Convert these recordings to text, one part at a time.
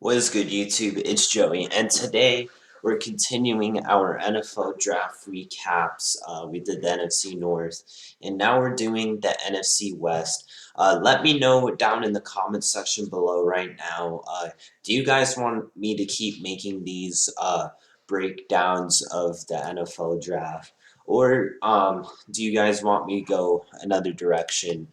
What is good, YouTube? It's Joey, and today we're continuing our NFL draft recaps. We did the NFC North, and now we're doing the NFC West. Let me know down in the comment section below right now. Do you guys want me to keep making these breakdowns of the NFL draft? Or do you guys want me to go another direction?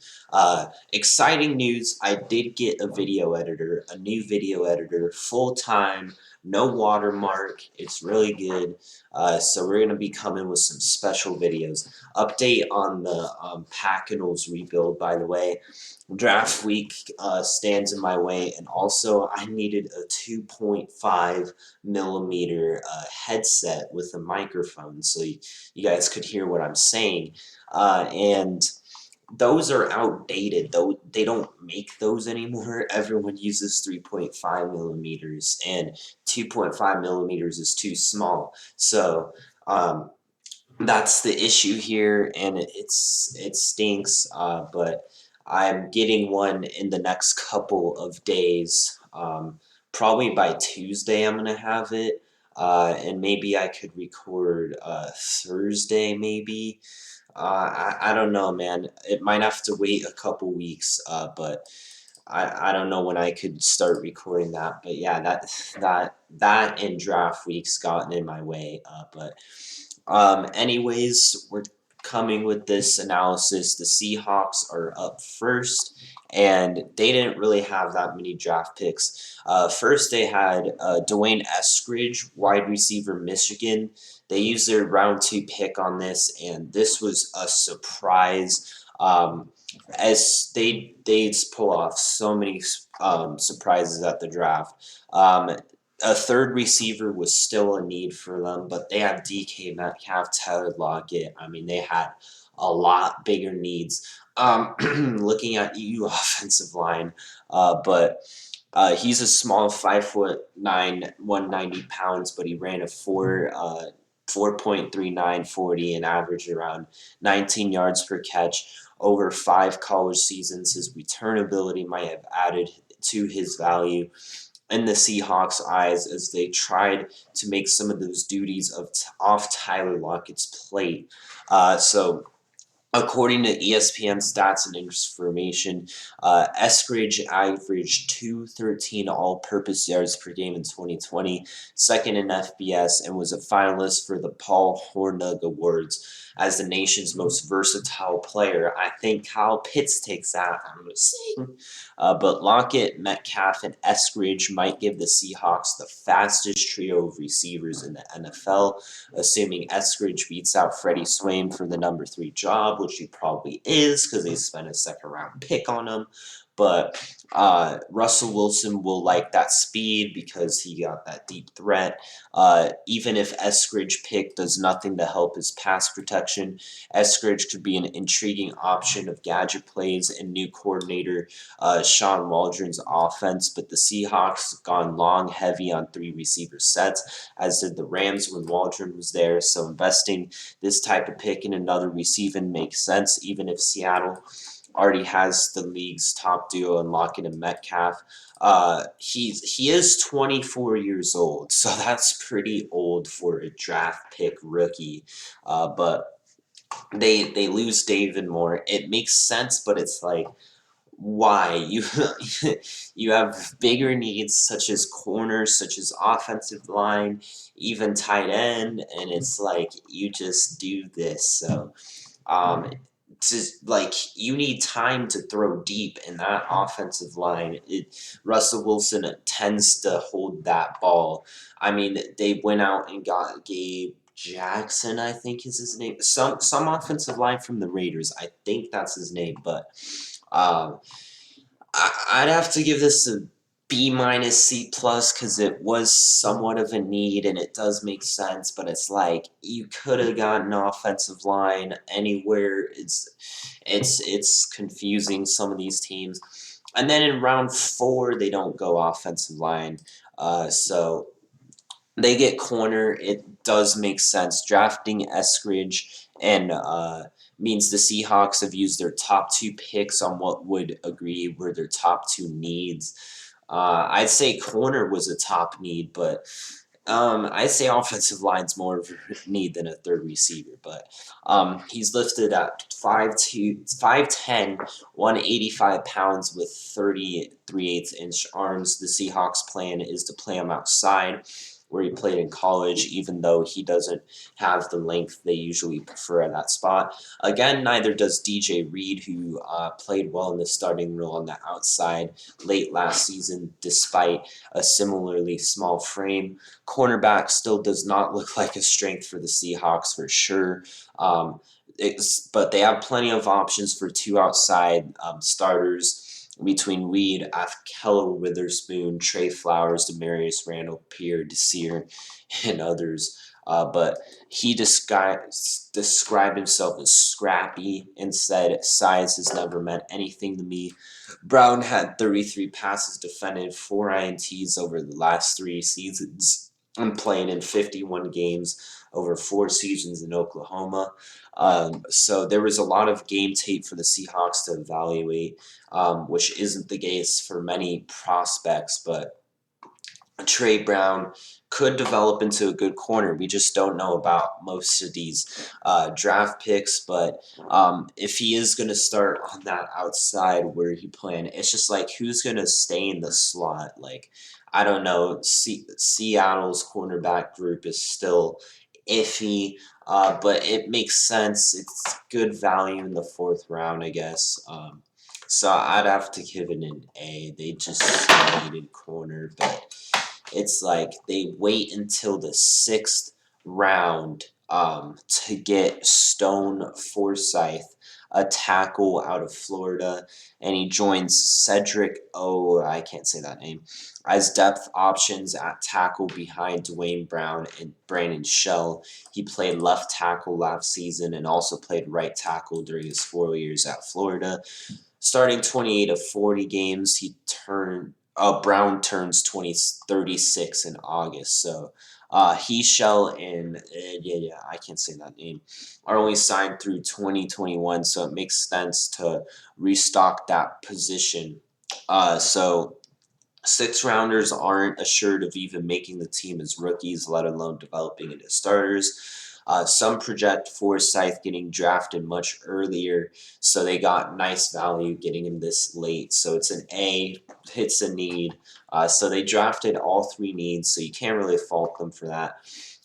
Exciting news, I did get a video editor, a new video editor, full-time, no watermark. It's really good. So we're going to be coming with some special videos. Update on the Packinals rebuild, by the way. Draft week stands in my way, and also I needed a 2.5 millimeter headset with a microphone so you guys could hear what I'm saying. And those are outdated, though. They don't make those anymore. Everyone uses 3.5 millimeters, and 2.5 millimeters is too small. So that's the issue here, and it stinks. But I'm getting one in the next couple of days. Probably by Tuesday, I'm gonna have it. And maybe I could record Thursday, maybe. I don't know, man. It might have to wait a couple weeks, but I don't know when I could start recording that. But yeah, that and draft week's gotten in my way. But anyways, we're coming with this analysis. The Seahawks are up first, and they didn't really have that many draft picks. First, they had Dwayne Eskridge, wide receiver, Michigan. They used their round 2 pick on this, and this was a surprise. As they pull off so many surprises at the draft. A third receiver was still a need for them, but they had DK Metcalf, Tyler Lockett. I mean, they had a lot bigger needs. Looking at EU offensive line, but he's a small 5'9", 190 pounds, but he ran a 4.3940 and averaged around 19 yards per catch over 5 college seasons. His return ability might have added to his value in the Seahawks' eyes as they tried to make some of those duties off Tyler Lockett's plate. So according to ESPN stats and information, Eskridge averaged 213 all-purpose yards per game in 2020, second in FBS, and was a finalist for the Paul Hornung Awards as the nation's most versatile player. I think Kyle Pitts takes that, I'm just saying. But Lockett, Metcalf, and Eskridge might give the Seahawks the fastest trio of receivers in the NFL, assuming Eskridge beats out Freddie Swain for the number 3 job, which he probably is because they spent a second round pick on him. But Russell Wilson will like that speed because he got that deep threat. Even if Eskridge pick does nothing to help his pass protection, Eskridge could be an intriguing option of gadget plays and new coordinator Sean Waldron's offense. But the Seahawks gone long heavy on 3 receiver sets, as did the Rams when Waldron was there. So investing this type of pick in another receiving makes sense, even if Seattle already has the league's top duo in Lockett and Metcalf. He is 24 years old, so that's pretty old for a draft pick rookie. But they lose David Moore. It makes sense, but it's like, why you have bigger needs such as corners, such as offensive line, even tight end, and it's like you just do this. So like you need time to throw deep in that offensive line. Russell Wilson tends to hold that ball. I mean, they went out and got Gabe Jackson, I think is his name. Some offensive line from the Raiders. I think that's his name, but um, I'd have to give this a B minus C plus because it was somewhat of a need and it does make sense, but it's like you could have gotten an offensive line anywhere. It's confusing, some of these teams. And then in round 4 they don't go offensive line. So they get corner. It does make sense. Drafting Eskridge and means the Seahawks have used their top 2 picks on what would agree were their top 2 needs. I'd say corner was a top need, but I'd say offensive line's more of a need than a third receiver, but he's listed at 5'2", 5'10", 185 pounds with 33/8-inch arms. The Seahawks' plan is to play him outside, where he played in college, even though he doesn't have the length they usually prefer at that spot. Again, neither does DJ Reed, who played well in the starting role on the outside late last season, despite a similarly small frame. Cornerback still does not look like a strength for the Seahawks for sure. But they have plenty of options for two outside starters between Reed, Keller Witherspoon, Trey Flowers, Demarius Randall, Pierre Desir, and others. But he described himself as scrappy and said size has never meant anything to me. Brown had 33 passes defended, 4 INTs over the last 3 seasons, and playing in 51 games over 4 seasons in Oklahoma. So there was a lot of game tape for the Seahawks to evaluate, which isn't the case for many prospects, but Trey Brown could develop into a good corner. We just don't know about most of these draft picks, but if he is going to start on that outside where he planned, it's just like who's going to stay in the slot? Like, I don't know. Seattle's cornerback group is still iffy, but it makes sense. It's good value in the 4th round, I guess. So I'd have to give it an A. They just needed corner, but it's like they wait until the 6th round to get Stone Forsyth, a tackle out of Florida, and he joins Cedric I can't say that name, as depth options at tackle behind Dwayne Brown and Brandon Shell. He played left tackle last season and also played right tackle during his 4 years at Florida. Starting 28 of 40 games, Brown turns 36 in August. So he, Shell, and I can't say that name, are only signed through 2021, so it makes sense to restock that position. So 6th rounders aren't assured of even making the team as rookies, let alone developing into starters. Some project Forsyth getting drafted much earlier, so they got nice value getting him this late. So it's an A, hits a need. So they drafted all 3 needs, so you can't really fault them for that.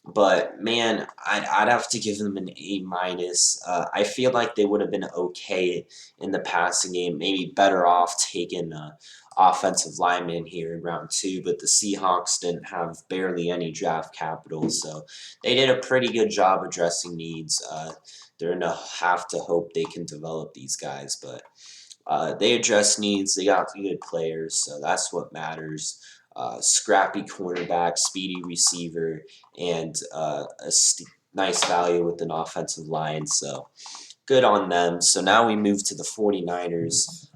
But man, I'd have to give them an A minus. I feel like they would have been okay in the passing game, maybe better off taking offensive lineman here in round 2, but the Seahawks didn't have barely any draft capital, so they did a pretty good job addressing needs. They're gonna have to hope they can develop these guys, but they address needs. They got good players, so that's what matters. Scrappy cornerback, speedy receiver, and nice value with an offensive line, so good on them. So now we move to the 49ers.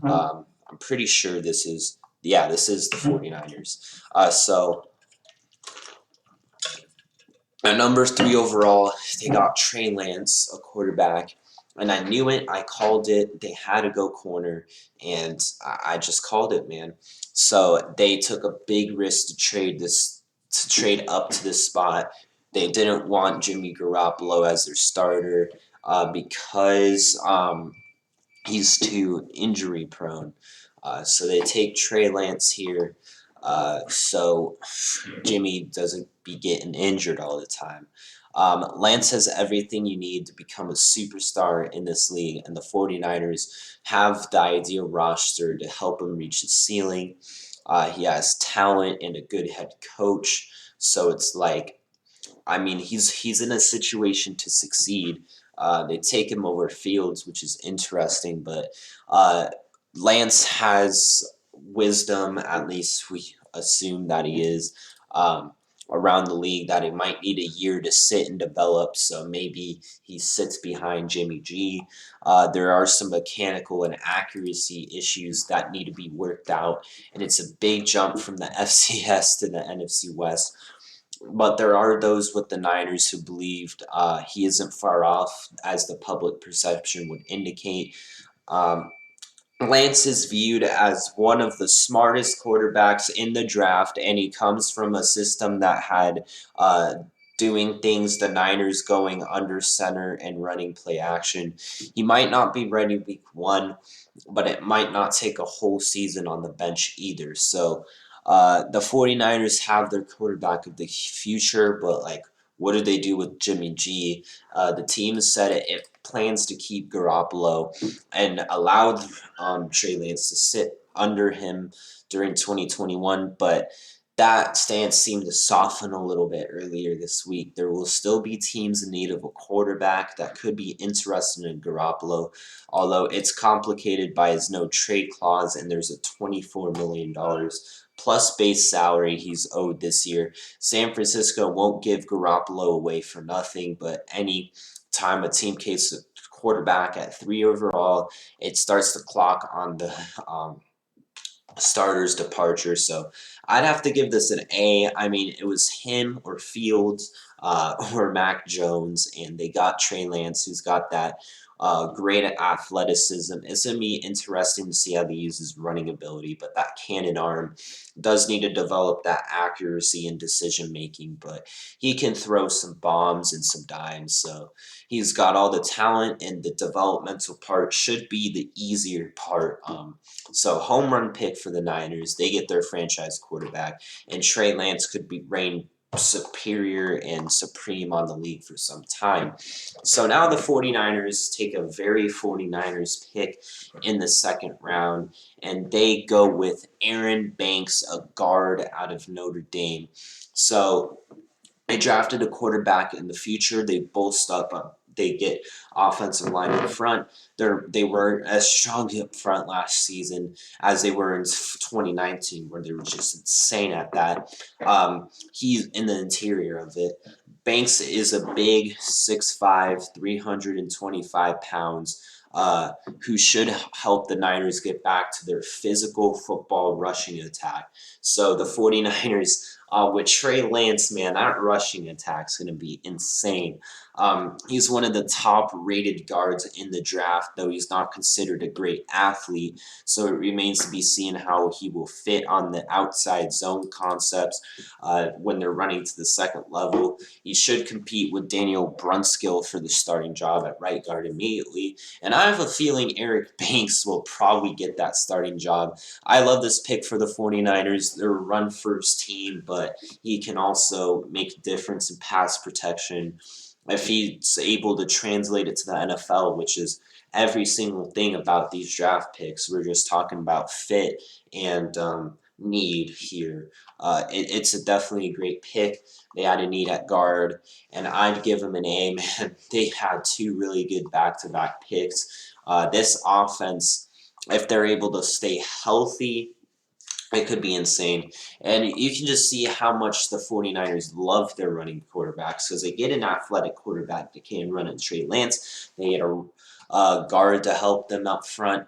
I'm pretty sure this is the 49ers. So at number 3 overall, they got Trey Lance, a quarterback. And I knew it. I called it. They had to go corner, and I just called it, man. So they took a big risk to trade up to this spot. They didn't want Jimmy Garoppolo as their starter because he's too injury prone. So they take Trey Lance here, so Jimmy doesn't be getting injured all the time. Lance has everything you need to become a superstar in this league, and the 49ers have the ideal roster to help him reach his ceiling. He has talent and a good head coach, so it's like, I mean, he's in a situation to succeed. They take him over Fields, which is interesting, but Lance has wisdom, at least we assume that he is, around the league, that he might need a year to sit and develop, so maybe he sits behind Jimmy G. There are some mechanical and accuracy issues that need to be worked out, and it's a big jump from the FCS to the NFC West. But there are those with the Niners who believed he isn't far off, as the public perception would indicate. Um, Lance is viewed as one of the smartest quarterbacks in the draft, and he comes from a system that had doing things the Niners going under center and running play action. He might not be ready week one, but it might not take a whole season on the bench either. So the 49ers have their quarterback of the future, but like, what do they do with Jimmy G? The team said it plans to keep Garoppolo and allowed Trey Lance to sit under him during 2021, but that stance seemed to soften a little bit earlier this week. There will still be teams in need of a quarterback that could be interested in Garoppolo, although it's complicated by his no trade clause and there's a $24 million plus base salary he's owed this year. San Francisco won't give Garoppolo away for nothing, but any time a team takes a quarterback at 3 overall, it starts the clock on the starter's departure. So I'd have to give this an A. I mean, it was him or Fields or Mac Jones, and they got Trey Lance, who's got that great athleticism. It's going to be interesting to see how they use his running ability, but that cannon arm does need to develop that accuracy and decision making, but he can throw some bombs and some dimes. So he's got all the talent, and the developmental part should be the easier part. So home run pick for the Niners. They get their franchise quarterback, and Trey Lance could be reign superior and supreme on the league for some time. So now the 49ers take a very 49ers pick in the second round, and they go with Aaron Banks, a guard out of Notre Dame. So they drafted a quarterback in the future. They bolstered up. They get offensive line in front. They weren't as strong up front last season as they were in 2019, where they were just insane at that. He's in the interior of it. Banks is a big 6'5", 325 pounds, who should help the Niners get back to their physical football rushing attack. So the 49ers, with Trey Lance, man, that rushing attack's going to be insane. He's one of the top rated guards in the draft, though he's not considered a great athlete. So it remains to be seen how he will fit on the outside zone concepts when they're running to the second level. He should compete with Daniel Brunskill for the starting job at right guard immediately. And I have a feeling Eric Banks will probably get that starting job. I love this pick for the 49ers. They're a run-first team, but he can also make a difference in pass protection if he's able to translate it to the NFL, which is every single thing about these draft picks. We're just talking about fit and need here. It's definitely a great pick. They had a need at guard, and I'd give them an A, man. They had two really good back-to-back picks. This offense, if they're able to stay healthy, it could be insane. And you can just see how much the 49ers love their running quarterbacks because they get an athletic quarterback that can run in Trey Lance. They get a guard to help them up front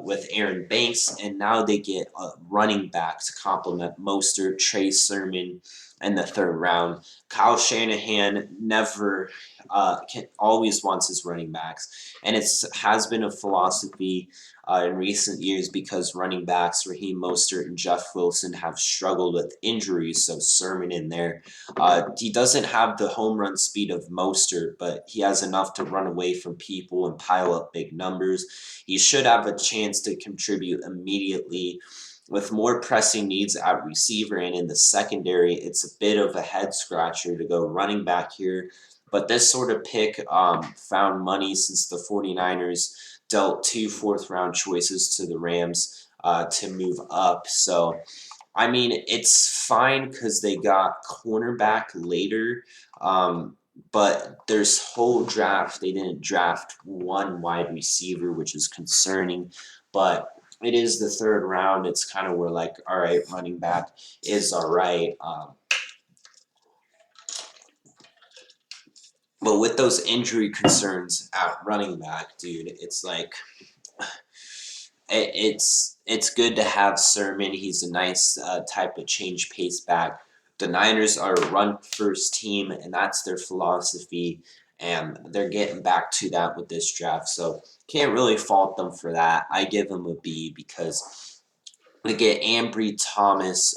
with Aaron Banks, and now they get a running back to complement Mostert, Trey Sermon, in the third round. Kyle Shanahan never always wants his running backs, and it has been a philosophy in recent years because running backs Raheem Mostert and Jeff Wilson have struggled with injuries, so Sermon in there. He doesn't have the home run speed of Mostert, but he has enough to run away from people and pile up big numbers. He should have a chance to contribute immediately. With more pressing needs at receiver and in the secondary, it's a bit of a head scratcher to go running back here. But this sort of pick found money since the 49ers dealt 2 fourth-round choices to the Rams to move up. So, I mean, it's fine because they got cornerback later, but there's whole draft. They didn't draft one wide receiver, which is concerning. But it is the third round. It's kind of where, like, all right, running back is all right. But with those injury concerns at running back, dude, it's like it's good to have Sermon. He's a nice type of change pace back. The Niners are a run first team, and that's their philosophy. and they're getting back to that with this draft. So can't really fault them for that. I give them a B because they get Ambry Thomas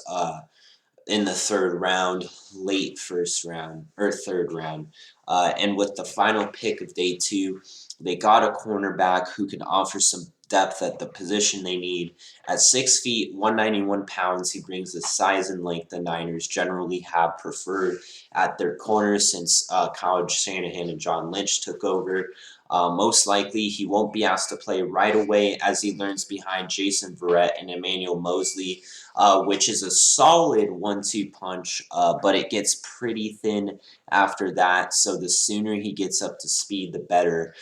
in the third round, late first round or third round. And with the final pick of day 2, they got a cornerback who can offer some depth at the position they need. At 6 feet, 191 pounds, he brings the size and length the Niners generally have preferred at their corners since College Shanahan and John Lynch took over. Most likely, he won't be asked to play right away as he learns behind Jason Verrett and Emmanuel Mosley, which is a solid 1-2 punch, but it gets pretty thin after that. So the sooner he gets up to speed, the better.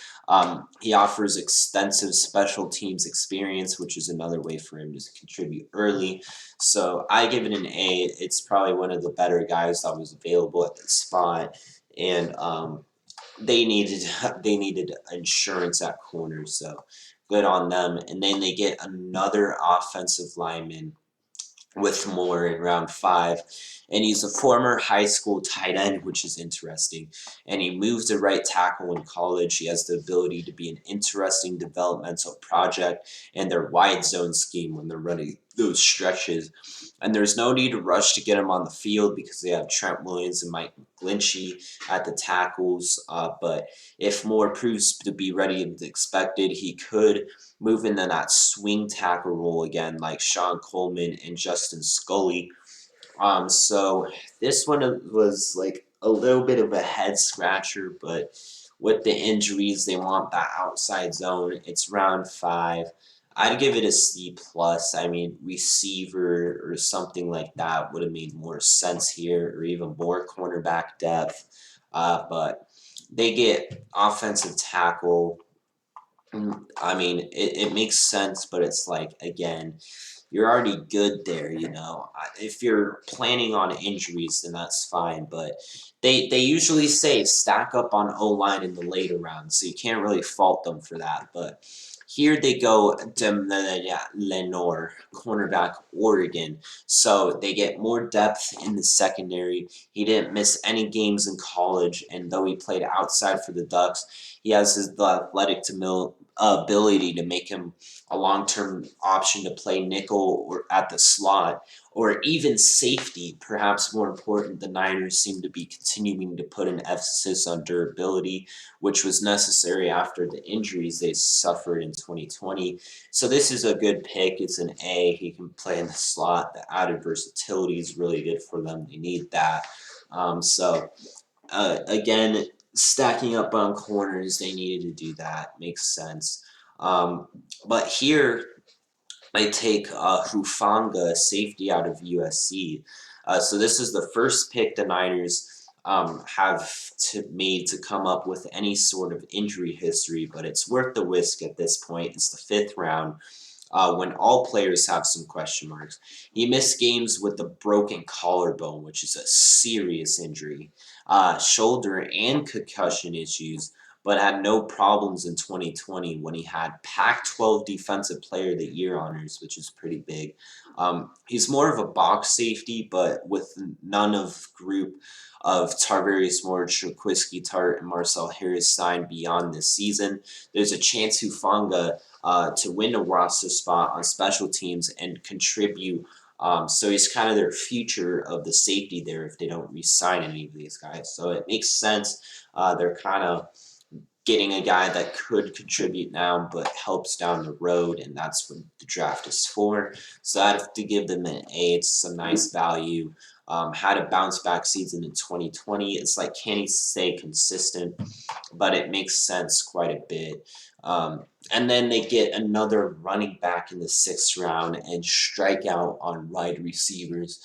He offers extensive special teams experience, which is another way for him to contribute early. So I give it an A. It's probably one of the better guys that was available at the spot, and they needed insurance at corner, so good on them. And then they get another offensive lineman with more in round 5, and he's a former high school tight end, which is interesting. And he moved to right tackle in college. He has the ability to be an interesting developmental project in their wide zone scheme when they're running those stretches. And there's no need to rush to get him on the field because they have Trent Williams and Mike McGlinchey at the tackles. But if Moore proves to be ready as expected, he could move into that swing tackle role again, like Sean Coleman and Justin Scully. So this one was like a little bit of a head scratcher, but with the injuries, they want that outside zone. It's round 5. I'd give it a C plus. I mean, receiver or something like that would have made more sense here, or even more cornerback depth. But they get offensive tackle. I mean, it makes sense, but it's like, again, you're already good there, you know. If you're planning on injuries, then that's fine, but they usually say stack up on O-line in the later rounds, so you can't really fault them for that. But here they go to Lenore, cornerback, Oregon. So they get more depth in the secondary. He didn't miss any games in college, and though he played outside for the Ducks, he has the athletic ability to make him a long-term option to play nickel or at the slot, or even safety. Perhaps more important, the Niners seem to be continuing to put an emphasis on durability, which was necessary after the injuries they suffered in 2020. So this is a good pick. It's an A. He can play in the slot. The added versatility is really good for them. They need that. Again, stacking up on corners, they needed to do that. Makes sense. But here, I take Hufanga, safety out of USC. So this is the first pick the Niners have made to come up with any sort of injury history, but it's worth the risk at this point. It's the 5th round. When all players have some question marks. He missed games with a broken collarbone, which is a serious injury, shoulder and concussion issues, but had no problems in 2020 when he had Pac-12 Defensive Player of the Year honors, which is pretty big. He's more of a box safety, but with none of group of Tarvarius Moore, Shaquisky Tart, and Marcel Harris signed beyond this season. There's a chance Hufanga to win a roster spot on special teams and contribute. So he's kind of their future of the safety there if they don't re-sign any of these guys. So it makes sense. They're kind of getting a guy that could contribute now but helps down the road, and that's what the draft is for. So I have to give them an A. It's some nice value. Had a bounce back season in 2020. It's like, can he stay consistent? But it makes sense quite a bit. And then they get another running back in the 6th round and strike out on wide receivers.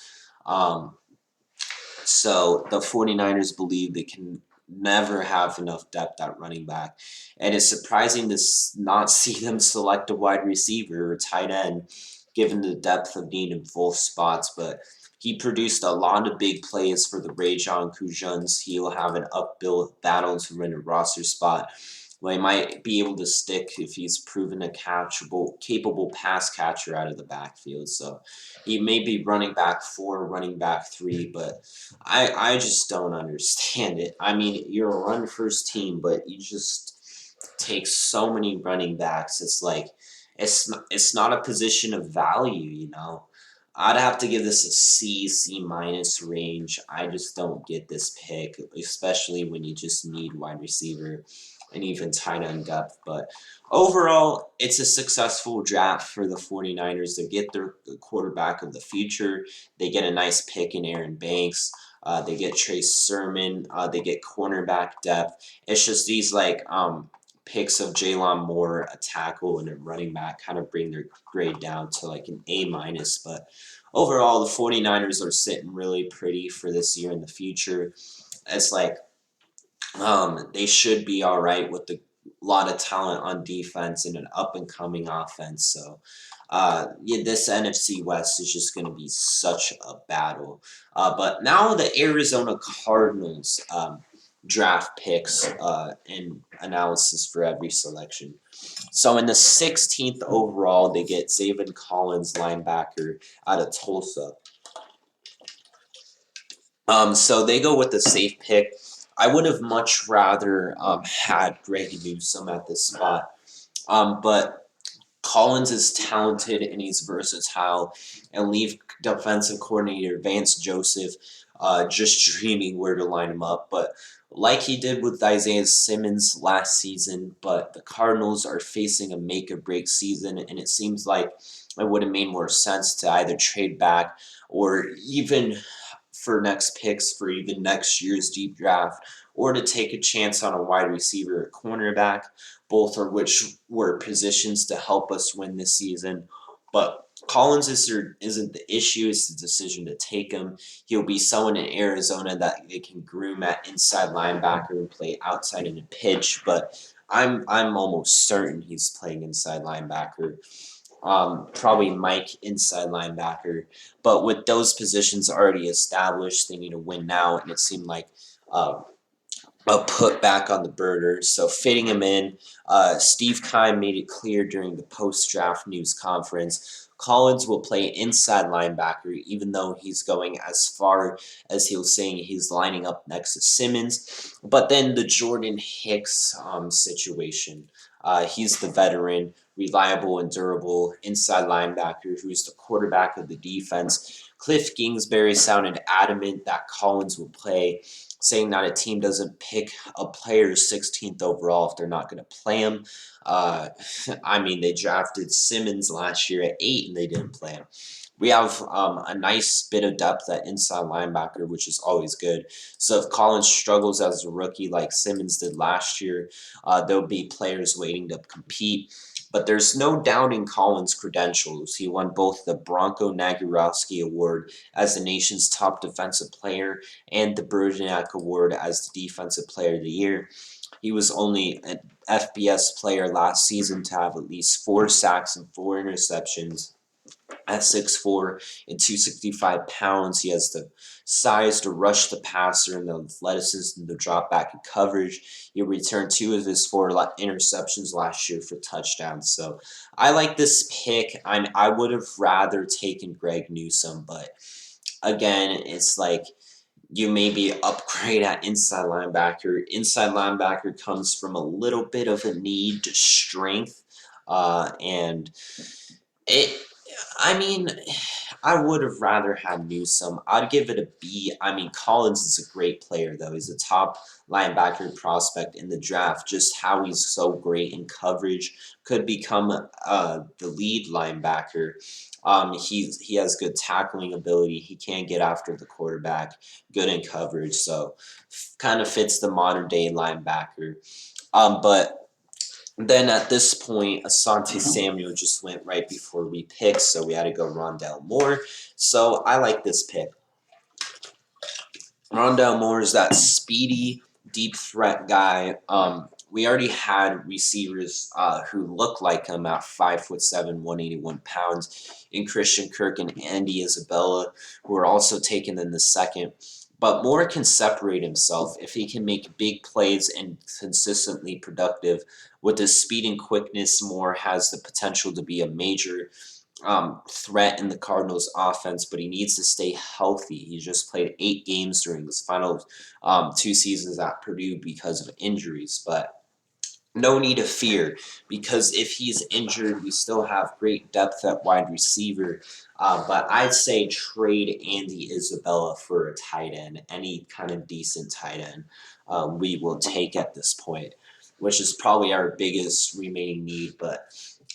So the 49ers believe they can never have enough depth at running back. And it's surprising to not see them select a wide receiver or tight end, given the depth of need in both spots. But he produced a lot of big plays for the Rajon Kujuns. He'll have an uphill battle to win a roster spot. Well, he might be able to stick if he's proven a capable pass catcher out of the backfield. So he may be running back 4, running back 3, but I just don't understand it. I mean, you're a run first team, but you just take so many running backs. It's like it's not a position of value, you know. I'd have to give this a C minus range. I just don't get this pick, especially when you just need wide receiver and even tight end depth. But overall, it's a successful draft for the 49ers. They get their quarterback of the future. They get a nice pick in Aaron Banks. They get Trace Sermon. They get cornerback depth. It's just these picks of Jalon Moore, a tackle, and a running back kind of bring their grade down to like an A minus. But overall, the 49ers are sitting really pretty for this year and the future. It's like they should be all right with a lot of talent on defense and an up and coming offense. So, yeah, this NFC West is just going to be such a battle. But now the Arizona Cardinals draft picks and analysis for every selection. So in the 16th overall, they get Zaven Collins, linebacker out of Tulsa. So they go with the safe pick. I would have much rather had Greg Newsome at this spot. But Collins is talented and he's versatile, and leave defensive coordinator Vance Joseph just dreaming where to line him up. But like he did with Isaiah Simmons last season, but the Cardinals are facing a make or break season, and it seems like it would have made more sense to either trade back or even for next picks for even next year's deep draft, or to take a chance on a wide receiver or cornerback, both of which were positions to help us win this season. But Collins isn't the issue, it's the decision to take him. He'll be someone in Arizona that they can groom at inside linebacker and play outside in a pitch, but I'm almost certain he's playing inside linebacker. Probably Mike inside linebacker. But with those positions already established, they need to win now, and it seemed like a put back on the burner. So fitting him in, Steve Keim made it clear during the post-draft news conference, Collins will play inside linebacker, even though he's going as far as he was saying he's lining up next to Simmons. But then the Jordan Hicks situation. He's the veteran, reliable and durable inside linebacker who's the quarterback of the defense. Cliff Kingsbury sounded adamant that Collins will play, saying that a team doesn't pick a player 16th overall if they're not going to play him. I mean, they drafted Simmons last year at 8 and they didn't play him. We have a nice bit of depth at inside linebacker, which is always good. So if Collins struggles as a rookie like Simmons did last year, there'll be players waiting to compete. But there's no doubting Collins' credentials. He won both the Bronco Nagurowski Award as the nation's top defensive player and the Berginac Award as the Defensive Player of the Year. He was only an FBS player last season to have at least 4 sacks and 4 interceptions. At 6'4" and 265 pounds, he has the size to rush the passer and the athleticism to drop back in coverage. He returned 2 of his 4 interceptions last year for touchdowns. So I like this pick. I would have rather taken Greg Newsome, but again, it's like you maybe upgrade at inside linebacker. Inside linebacker comes from a little bit of a need to strength, and it. I mean, I would have rather had Newsome. I'd give it a B. I mean, Collins is a great player, though. He's a top linebacker prospect in the draft. Just how he's so great in coverage, could become the lead linebacker. He has good tackling ability. He can get after the quarterback, good in coverage. So, kind of fits the modern day linebacker. But then at this point, Asante Samuel just went right before we picked, so we had to go Rondell Moore. So I like this pick. Rondell Moore is that speedy, deep threat guy. We already had receivers who look like him at 5'7", 181 pounds, in Christian Kirk and Andy Isabella, who are also taken in the second. but Moore can separate himself if he can make big plays and consistently productive. With his speed and quickness, Moore has the potential to be a major threat in the Cardinals' offense, but he needs to stay healthy. He just played 8 games during his final 2 seasons at Purdue because of injuries, but no need to fear because if he's injured, we still have great depth at wide receiver. But I'd say trade Andy Isabella for a tight end, any kind of decent tight end we will take at this point, which is probably our biggest remaining need. But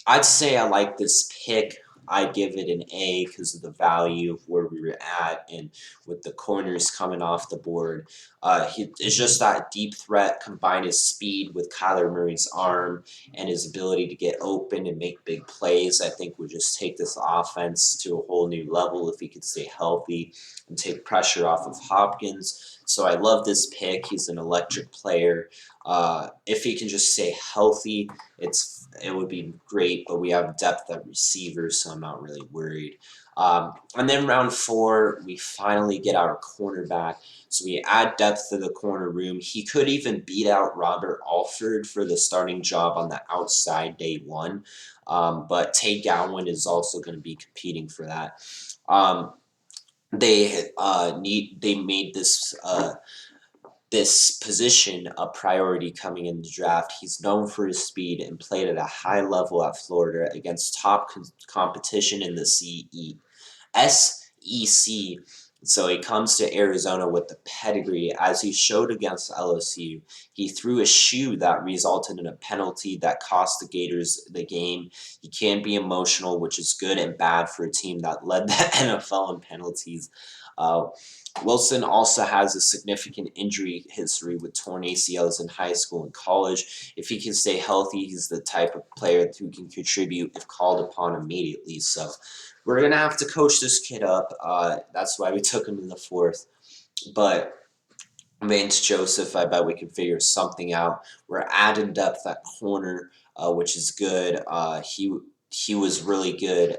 I'd say I like this pick. I'd give it an A because of the value of where we were at and with the corners coming off the board. It's just that deep threat combined his speed with Kyler Murray's arm and his ability to get open and make big plays. I think would just take this offense to a whole new level if he could stay healthy and take pressure off of Hopkins. So I love this pick. He's an electric player. If he can just stay healthy, it would be great, but we have depth at receiver, so I'm not really worried. And then round 4, we finally get our cornerback. So we add depth to the corner room. He could even beat out Robert Alford for the starting job on the outside day 1. But Tay Gowan is also going to be competing for that. They made this position a priority coming in the draft. He's known for his speed and played at a high level at Florida against top competition in the SEC. So he comes to Arizona with the pedigree. As he showed against LSU, he threw a shoe that resulted in a penalty that cost the Gators the game. He can be emotional, which is good and bad for a team that led the NFL in penalties. Uh, Wilson also has a significant injury history with torn ACLs in high school and college. If he can stay healthy, he's the type of player who can contribute if called upon immediately. So we're going to have to coach this kid up. That's why we took him in the 4th. But Vance Joseph, I bet we can figure something out. We're adding depth at corner, which is good. He was really good.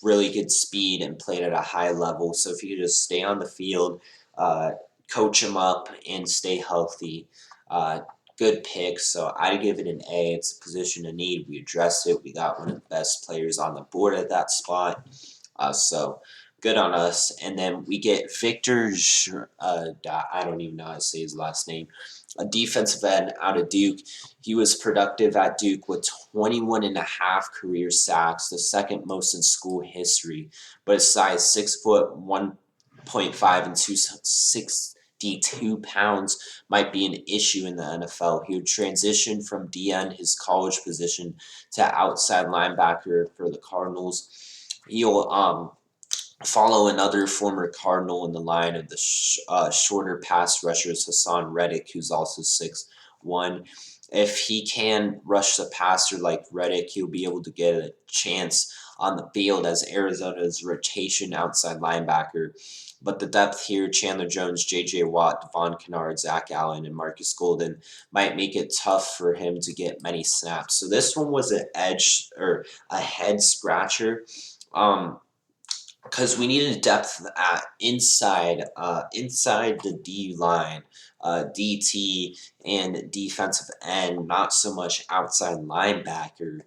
Really good speed and played at a high level. So if you could just stay on the field, coach him up, and stay healthy, good pick. So I'd give it an A. It's a position of need. We addressed it. We got one of the best players on the board at that spot. So good on us. And then we get Victor, I don't even know how to say his last name, a defensive end out of Duke. He was productive at Duke with 21 and a half career sacks, the second most in school history. But his size, 6 foot 1.5 and 262 pounds, might be an issue in the NFL. He would transition from DN, his college position, to outside linebacker for the Cardinals. He'll follow another former Cardinal in the line of the shorter pass rushers, Hassan Reddick, who's also 6'1". If he can rush the passer like Reddick, he'll be able to get a chance on the field as Arizona's rotation outside linebacker. But the depth here, Chandler Jones, J.J. Watt, Devon Kennard, Zach Allen, and Marcus Golden, might make it tough for him to get many snaps. So this one was an edge or a head scratcher. Because we needed depth at inside the D line, DT and defensive end, not so much outside linebacker.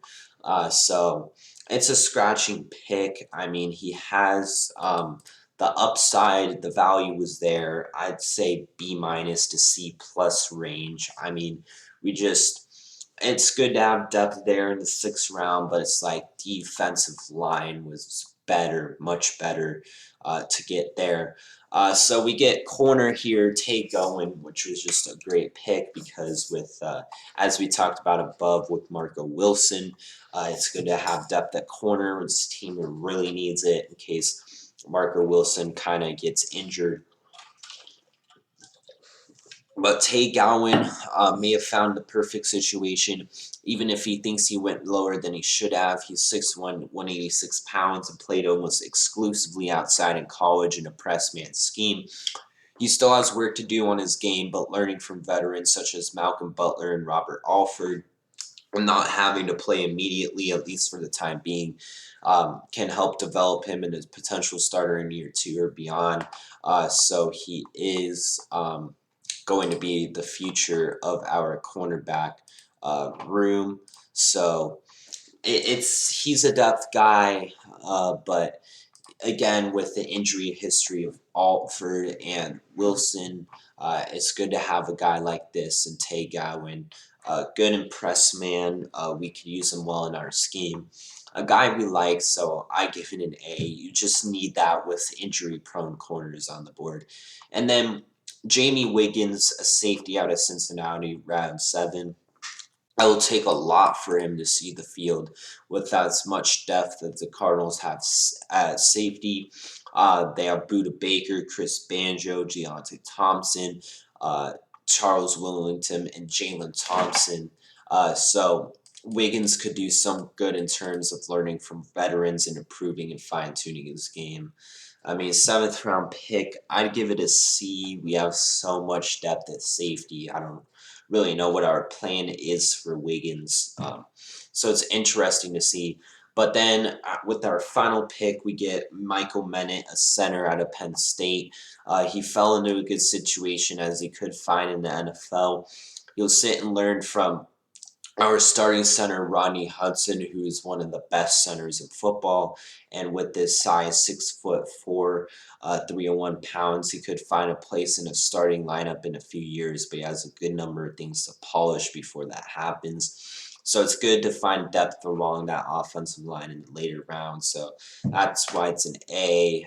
So it's a scratching pick. I mean, he has the upside, the value was there. I'd say B minus to C plus range. I mean, it's good to have depth there in the 6th round, but it's like defensive line was better, much better to get there. So we get corner here, Tay Gowan, which was just a great pick because with, as we talked about above with Marco Wilson, it's good to have depth at corner. This team really needs it in case Marco Wilson kind of gets injured. But Tay Gowan may have found the perfect situation, even if he thinks he went lower than he should have. He's 6'1", 186 pounds, and played almost exclusively outside in college in a press man scheme. He still has work to do on his game, but learning from veterans such as Malcolm Butler and Robert Alford, not having to play immediately, at least for the time being, can help develop him into a potential starter in year 2 or beyond. So he is going to be the future of our cornerback room. So he's a depth guy, but again, with the injury history of Altford and Wilson, it's good to have a guy like this and Tay Gowan. Good impress man. We could use him well in our scheme. A guy we like, so I give it an A. You just need that with injury-prone corners on the board. And then Jamie Wiggins, a safety out of Cincinnati, round 7. It will take a lot for him to see the field with as much depth that the Cardinals have at safety. They have Buda Baker, Chris Banjo, Deontay Thompson, Charles Willington, and Jalen Thompson. So Wiggins could do some good in terms of learning from veterans and improving and fine-tuning his game. I mean, 7th round pick, I'd give it a C. We have so much depth at safety. I don't really know what our plan is for Wiggins. So it's interesting to see. But then with our final pick, we get Michael Menet, a center out of Penn State. He fell into a good situation as he could find in the NFL. He'll sit and learn from our starting center, Rodney Hudson, who is one of the best centers in football. And with this size, 6'4", 301 pounds, he could find a place in a starting lineup in a few years, but he has a good number of things to polish before that happens. So it's good to find depth along that offensive line in the later rounds. So that's why it's an A.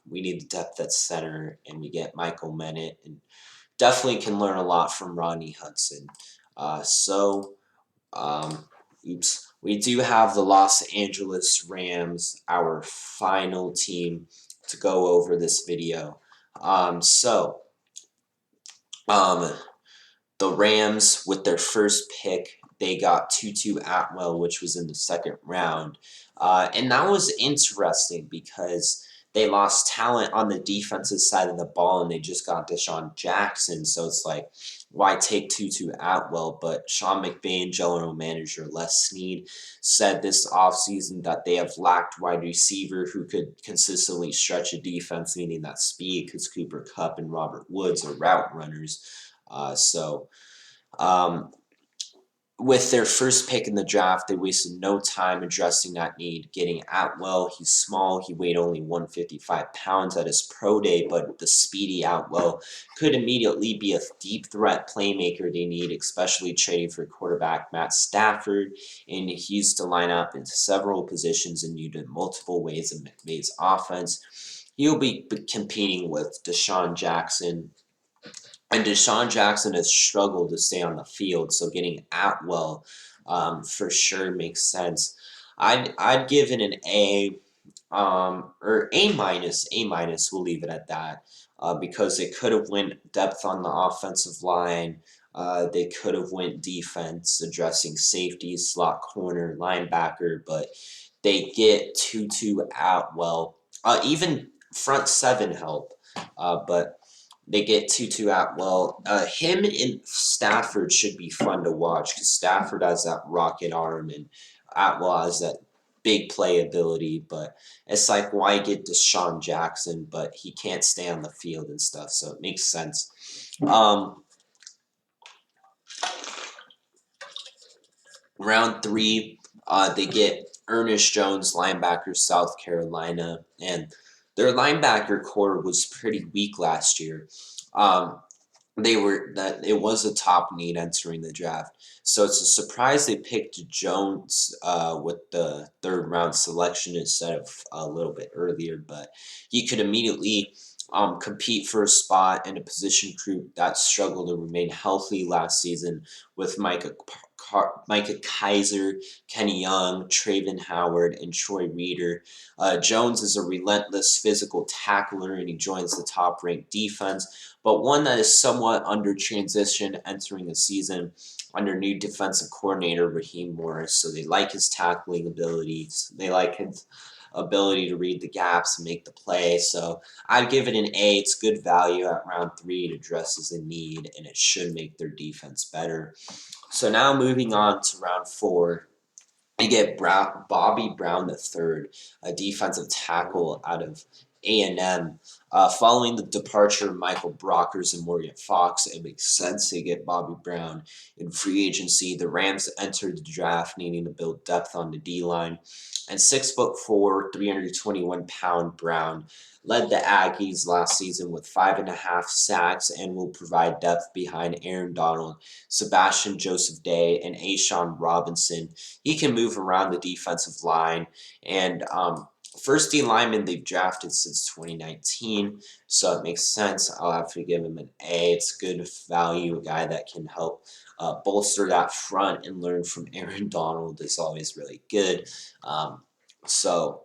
We need depth at center, and we get Michael Menet, and definitely can learn a lot from Rodney Hudson. We do have the Los Angeles Rams, our final team to go over this video. The Rams, with their first pick, they got Tutu Atwell, which was in the 2nd round. And that was interesting because they lost talent on the defensive side of the ball and they just got Deshaun Jackson. So it's like, why take Tutu Atwell? But Sean McVay and general manager Les Snead said this offseason that they have lacked wide receiver who could consistently stretch a defense, meaning that speed, because Cooper Kupp and Robert Woods are route runners. With their first pick in the draft, they wasted no time addressing that need, getting Atwell. He's small. He weighed only 155 pounds at his pro day, but the speedy Atwell could immediately be a deep threat playmaker they need, especially trading for quarterback Matt Stafford. And he used to line up in several positions and used in multiple ways in McVay's offense. He'll be competing with Deshaun Jackson. And Deshaun Jackson has struggled to stay on the field, so getting Atwell for sure makes sense. I'd give it an A, or A minus. A minus. We'll leave it at that because they could have went depth on the offensive line. They could have went defense, addressing safety, slot corner, linebacker, but they get Tutu Atwell. Even front 7 help, but they get Tutu Atwell. Him and Stafford should be fun to watch because Stafford has that rocket arm and Atwell has that big playability. But it's like, why get Deshaun Jackson? But he can't stay on the field and stuff, so it makes sense. Round 3, they get Ernest Jones, linebacker, South Carolina, and their linebacker core was pretty weak last year. It was a top need entering the draft, so it's a surprise they picked Jones with the 3rd round selection instead of a little bit earlier. But he could immediately compete for a spot in a position group that struggled to remain healthy last season with Micah Kaiser, Kenny Young, Traven Howard, and Troy Reeder. Jones is a relentless physical tackler, and he joins the top-ranked defense, but one that is somewhat under transition entering the season under new defensive coordinator Raheem Morris. So they like his tackling abilities. They like his ability to read the gaps and make the play. So I'd give it an A. It's good value at round 3. It addresses a need, and it should make their defense better. So now moving on to round 4. You get Bobby Brown III, a defensive tackle out of A&M. Following the departure of Michael Brockers and Morgan Fox, it makes sense to get Bobby Brown in free agency. The Rams entered the draft needing to build depth on the D-line. And 6'4", 321-pound Brown led the Aggies last season with 5.5 sacks and will provide depth behind Aaron Donald, Sebastian Joseph Day, and Ashawn Robinson. He can move around the defensive line, and first D lineman they've drafted since 2019, so it makes sense. I'll have to give him an A. It's good value, a guy that can help bolster that front and learn from Aaron Donald is always really good. So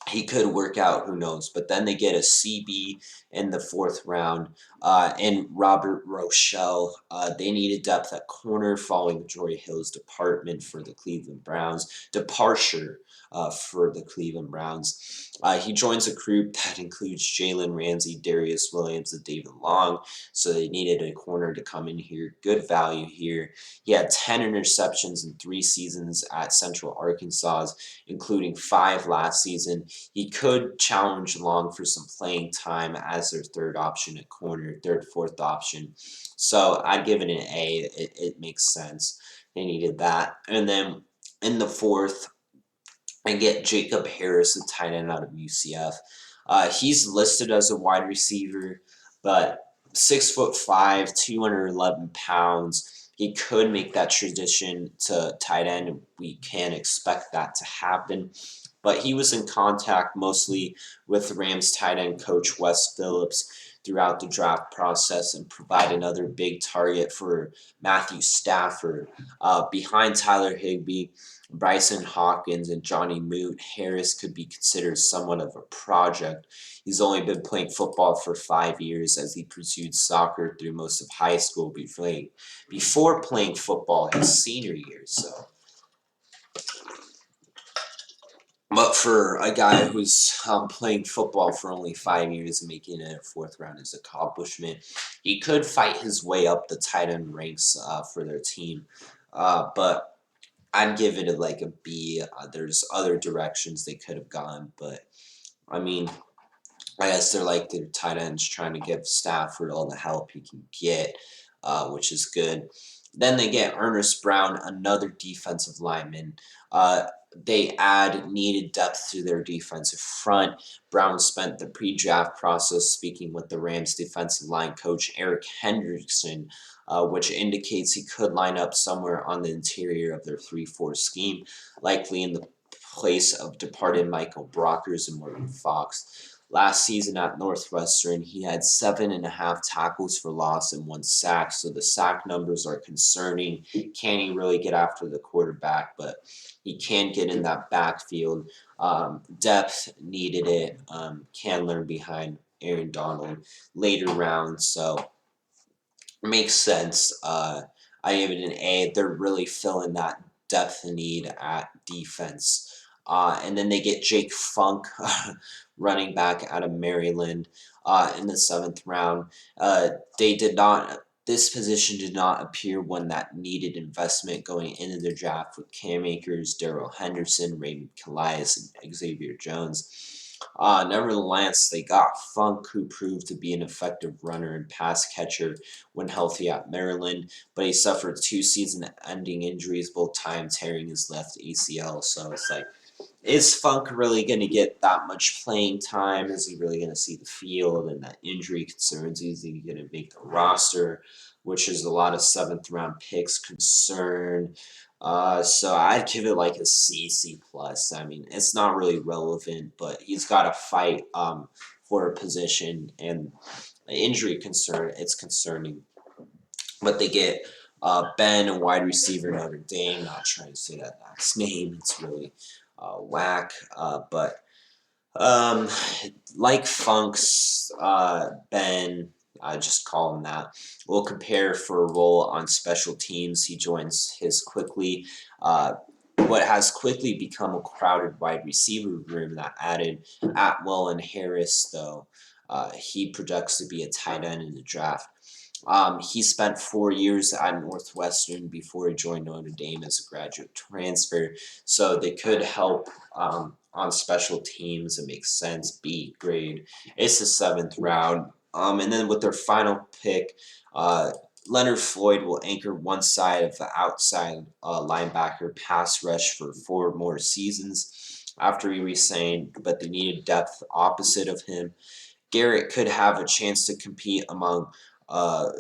he could work out, who knows? But then they get a CB in the 4th round, and Robert Rochelle. They needed depth at corner following Jory Hill's departure for the Cleveland Browns. He joins a group that includes Jalen Ramsey, Darius Williams, and David Long. So they needed a corner to come in here. Good value here. He had 10 interceptions in 3 seasons at Central Arkansas, including 5 last season. He could challenge Long for some playing time as their 3rd option at corner, 3rd, 4th option. So I'd give it an A. It makes sense. They needed that. And then in the 4th, I get Jacob Harris, a tight end out of UCF. He's listed as a wide receiver, but 6'5", 211 pounds. He could make that transition to tight end. We can expect that to happen. But he was in contact mostly with Rams tight end coach Wes Phillips throughout the draft process and provide another big target for Matthew Stafford. Behind Tyler Higbee, Bryson Hawkins, and Johnny Moot, Harris could be considered somewhat of a project. He's only been playing football for 5 years as he pursued soccer through most of high school before playing football his senior year. But for a guy who's playing football for only 5 years and making it a 4th round is accomplishment, he could fight his way up the tight end ranks for their team. But I'd give it like a B. There's other directions they could have gone, but I mean, I guess they're like their tight ends trying to give Stafford all the help he can get, which is good. Then they get Ernest Brown, another defensive lineman. They add needed depth to their defensive front. Brown spent the pre-draft process speaking with the Rams defensive line coach Eric Hendrickson, which indicates he could line up somewhere on the interior of their 3-4 scheme, likely in the place of departed Michael Brockers and Morgan Fox. Last season at Northwestern, he had 7.5 tackles for loss and 1 sack, so the sack numbers are concerning. Can he really get after the quarterback? But he can get in that backfield. Depth needed it. Can learn behind Aaron Donald later rounds, so makes sense. I give it an A. They're really filling that depth need at defense. And then they get Jake Funk, running back out of Maryland, in the 7th round. This position did not appear one that needed investment going into the draft with Cam Akers, Darrell Henderson, Raymond Calais, and Xavier Jones. Nevertheless, they got Funk, who proved to be an effective runner and pass catcher when healthy at Maryland, but he suffered 2 season-ending injuries, both times tearing his left ACL. So it's like, is Funk really going to get that much playing time? Is he really going to see the field? And that injury concerns, is he going to make the roster, which is a lot of 7th round picks concern. So I'd give it like a C, C+. I mean, it's not really relevant, but he's got to fight for a position, and the injury concern, it's concerning. But they get Ben, a wide receiver, Notre Dame. Not trying to say that last name. It's really whack. But like Funk's Ben, I just call him that, will compare for a role on special teams. He joins what has quickly become a crowded wide receiver room that added Atwell and Harris, though he projects to be a tight end in the draft. He spent 4 years at Northwestern before he joined Notre Dame as a graduate transfer, so they could help on special teams. It makes sense. B grade. It's the seventh round. And then with their final pick, uh, Leonard Floyd will anchor one side of the outside linebacker pass rush for 4 more seasons after he resigned, but they needed depth opposite of him. Garrett could have a chance to compete among uh,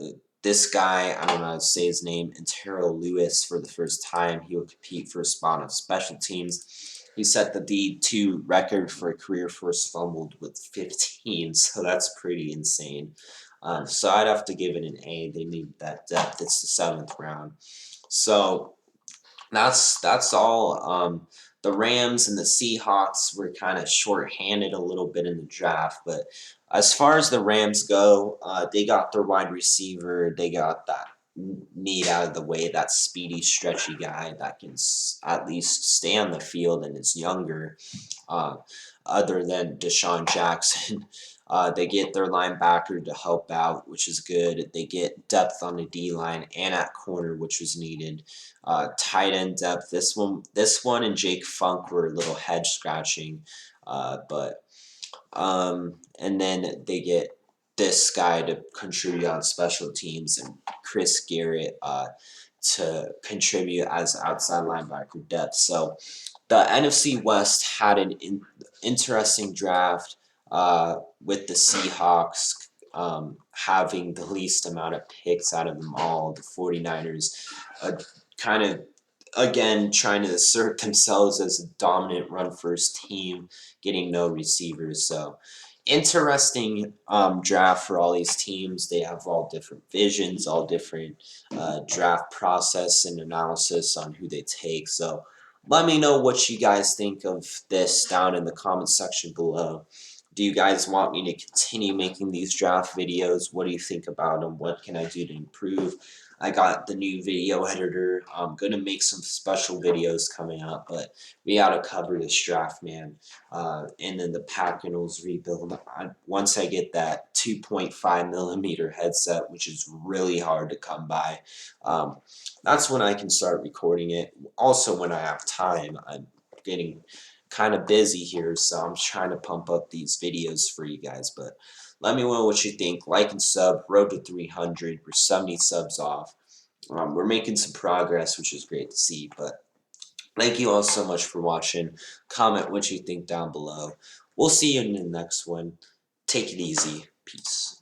this guy, I don't know how to say his name, Antero Lewis for the first time. He will compete for a spot on special teams. He set the D2 record for a career first fumbled with 15, so that's pretty insane. So I'd have to give it an A. They need that depth. It's the seventh round. So that's all. The Rams and the Seahawks were kind of short-handed a little bit in the draft, but as far as the Rams go, they got their wide receiver. They got that need out of the way, that speedy, stretchy guy that can at least stay on the field and is younger. Uh, Other than Deshaun Jackson. They get their linebacker to help out, which is good. They get depth on the D line and at corner, which was needed. Tight end depth. This one, and Jake Funk were a little head scratching, but and then they get this guy to contribute on special teams and Chris Garrett to contribute as outside linebacker depth. So the NFC West had an interesting draft with the Seahawks having the least amount of picks out of them all. The 49ers kind of, again, trying to assert themselves as a dominant run-first team, getting no receivers. So interesting draft for all these teams. They have all different visions, all different draft process and analysis on who they take. So let me know what you guys think of this down in the comment section below. Do you guys want me to continue making these draft videos? What do you think about them? What can I do to improve? I got the new video editor. I'm going to make some special videos coming up, but we got to cover this draft, man. And then the Packers rebuild. Once I get that 2.5 millimeter headset, which is really hard to come by, that's when I can start recording it. Also, when I have time, I'm getting kind of busy here, so I'm trying to pump up these videos for you guys. But let me know what you think. Like and sub. Road to 300. We're 70 subs off. We're making some progress, which is great to see. But thank you all so much for watching. Comment what you think down below. We'll see you in the next one. Take it easy. Peace.